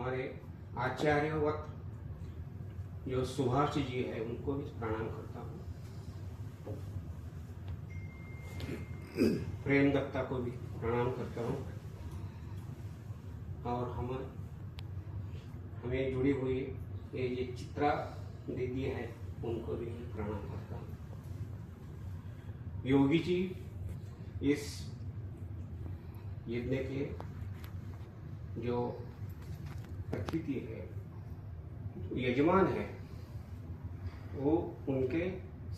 हमारे आचार्यवत जो सुभाष जी है उनको भी प्रणाम करता हूँ। प्रेम दत्ता को भी प्रणाम करता हूँ और हमें जुड़ी हुई ये चित्रा दीदी है उनको भी प्रणाम करता हूँ। योगी जी इस यज्ञ के जो अतिथि है, यजमान है, वो उनके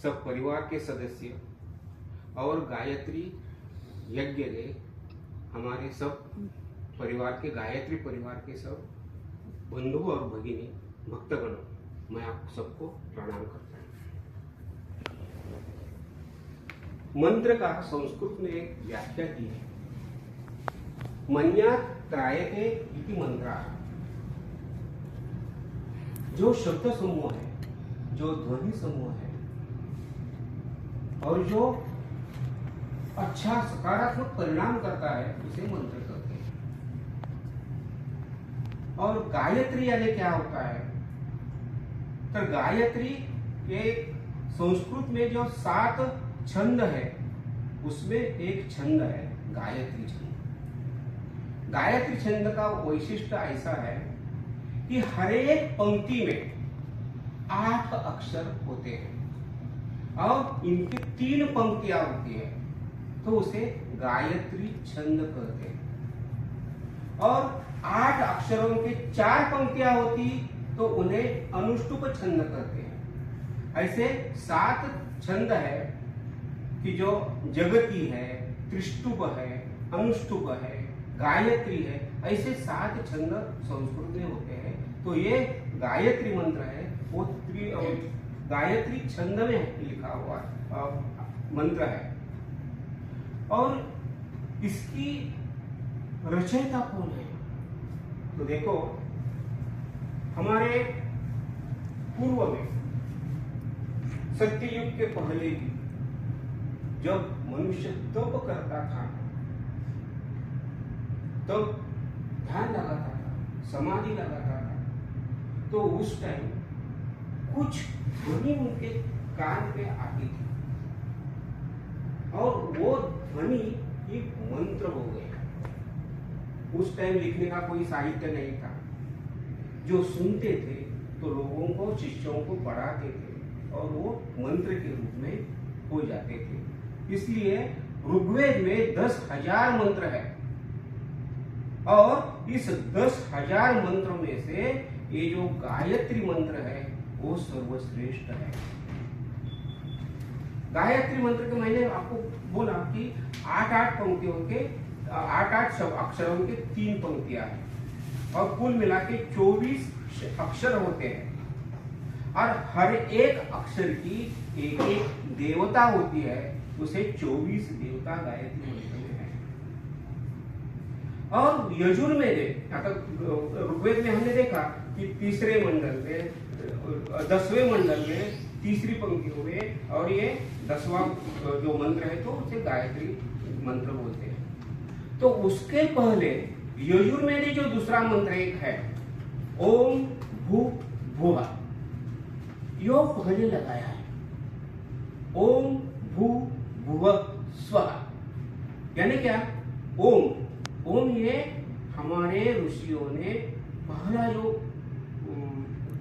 सब परिवार के सदस्य और गायत्री यज्ञ के हमारे सब परिवार के गायत्री परिवार के सब बंधु और भगिनी भक्तगण, मैं आप सबको प्रणाम करता हूँ। मंत्र का संस्कृत में एक व्याख्या की है, मन्यात् त्रायते इति मंत्र। जो शब्द समूह है, जो ध्वनि समूह है और जो अच्छा सकारात्मक परिणाम करता है उसे मंत्र कहते हैं। और गायत्री यानी क्या होता है? तो गायत्री एक संस्कृत में जो 7 छंद है उसमें एक छंद है गायत्री छंद। गायत्री छंद का वैशिष्ट्य ऐसा है कि हर एक पंक्ति में 8 अक्षर होते हैं और इनकी 3 पंक्तियां होती है, तो उसे गायत्री छंद कहते हैं। और 8 अक्षरों के 4 पंक्तियां होती तो उन्हें अनुष्टुप छंद कहते हैं। ऐसे 7 छंद है कि जो जगती है, त्रिष्टुप है, अनुष्टुप है, गायत्री है, ऐसे 7 छंद संस्कृत में होते हैं। तो ये गायत्री मंत्र है, वो गायत्री छंद में लिखा हुआ मंत्र है। और इसकी रचयिता कौन है? तो देखो, हमारे पूर्व में सत्ययुग के पहले भी जब मनुष्य तप करता था, तो ध्यान लगाता था, समाधि लगाता था, तो उस टाइम कुछ ध्वनि उनके कान पे आती थी और वो ध्वनि एक मंत्र हो गया। उस टाइम लिखने का कोई साहित्य नहीं था। जो सुनते थे तो लोगों को, शिष्यों को पढ़ाते थे और वो मंत्र के रूप में हो जाते थे। इसलिए ऋग्वेद में 10,000 मंत्र है और इस 10,000 मंत्रों में से ये जो गायत्री मंत्र है वो सर्वश्रेष्ठ है। गायत्री मंत्र के मैंने आपको बोला कि 8-8 पंक्तियों के 8-8 अक्षरों के 3 पंक्तियां हैं और कुल मिला के 24 अक्षर होते हैं और हर एक अक्षर की एक देवता होती है। उसे 24 देवता गायत्री मंत्र में है। और यजुर्वेद ऋग्वेद में हमने देखा कि तीसरे मंडल में, 10वें मंडल में तीसरी पंक्ति में, और ये 10वां जो मंत्र है तो उसे गायत्री मंत्र बोलते हैं। तो उसके पहले यजुर्वेदी जो दूसरा मंत्र एक है, ओम भू भुवः, यो पहले लगाया है। ओम भू भुवः स्वः यानी क्या? ओम ये हमारे ऋषियों ने पहला जो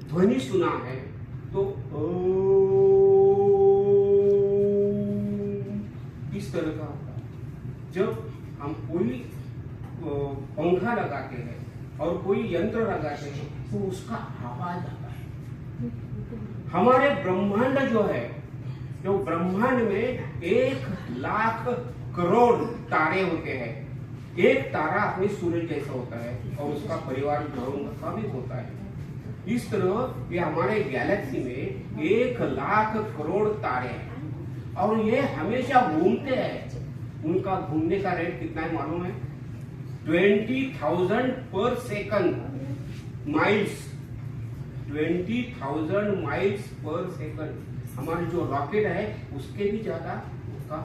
ध्वनि सुना है तो इस तरह का होता है। जब हम कोई पंखा लगाते हैं और कोई यंत्र लगाते हैं तो उसका आवाज आता है। हमारे ब्रह्मांड जो है, जो ब्रह्मांड में 1,00,000 करोड़ तारे होते हैं। एक तारा अपने सूरज जैसा होता है और उसका परिवार ग्रहों का भी होता है। इस तरह ये हमारे गैलेक्सी में 1,00,000 करोड़ तारे हैं और ये हमेशा घूमते हैं। उनका घूमने का रेट कितना है मालूम है? 20,000 पर second miles. 20,000 miles per second. हमारे जो रॉकेट है उसके भी ज्यादा उसका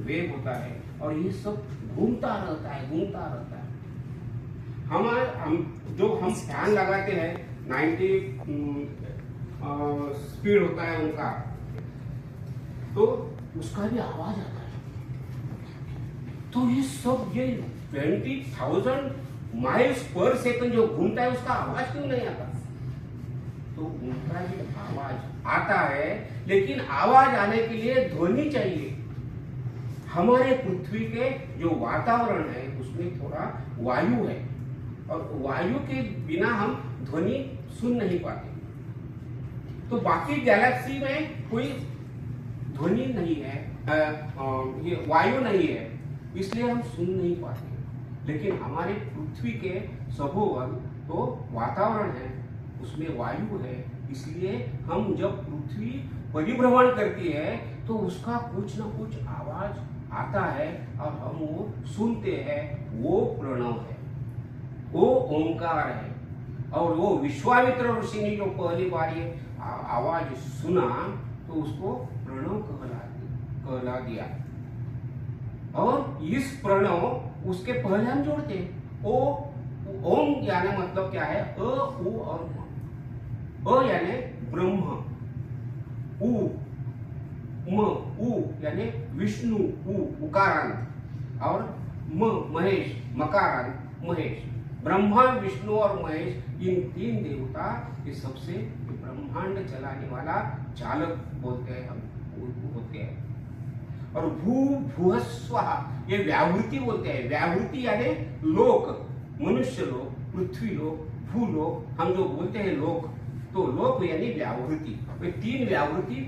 वेग होता है और ये सब घूमता रहता है। हम फैन लगाते हैं 90 स्पीड होता है उनका, तो उसका भी आवाज आता है। तो ये सब ये 20,000 माइल्स पर सेकंड जो घूमता है उसका आवाज क्यों नहीं आता? तो उनका भी आवाज आता है, लेकिन आवाज आने के लिए ध्वनि चाहिए। हमारे पृथ्वी के जो वातावरण है उसमें थोड़ा वायु है, और वायु के बिना हम ध्वनि सुन नहीं पाते। तो बाकी गैलेक्सी में कोई ध्वनि नहीं है, ये वायु नहीं है, इसलिए हम सुन नहीं पाते। लेकिन हमारे पृथ्वी के सभोवर तो वातावरण है, उसमें वायु है, इसलिए हम जब पृथ्वी परिभ्रमण करती है तो उसका कुछ ना कुछ आवाज आता है और हम वो सुनते हैं। वो प्रणव है, वो ओंकार है। और वो विश्वामित्र ऋषि ने जो पहली बार ये आवाज सुना तो उसको प्रणव कहला दिया। और इस प्रणव उसके पहले हम जोड़ते हैं ओ, ओम यानी मतलब क्या है? अ, उ और म। अ यानी ब्रह्म, उ म, उ यानी विष्णु, उकारांत, और म महेश, मकारांत, महेश। ब्रह्मा, विष्णु और महेश इन तीन देवता ये सबसे ब्रह्मांड चलाने वाला चालक बोलते हैं, हम होते हैं। और भू भुवस्वः ये व्यावृत्ति बोलते हैं। व्यावृत्ति यानी लोक, मनुष्य लोक, पृथ्वी लोक, भूलोक, हम जो बोलते हैं लोक, तो लोक यानी व्यावृत्ति। तीन व्यावृत्ति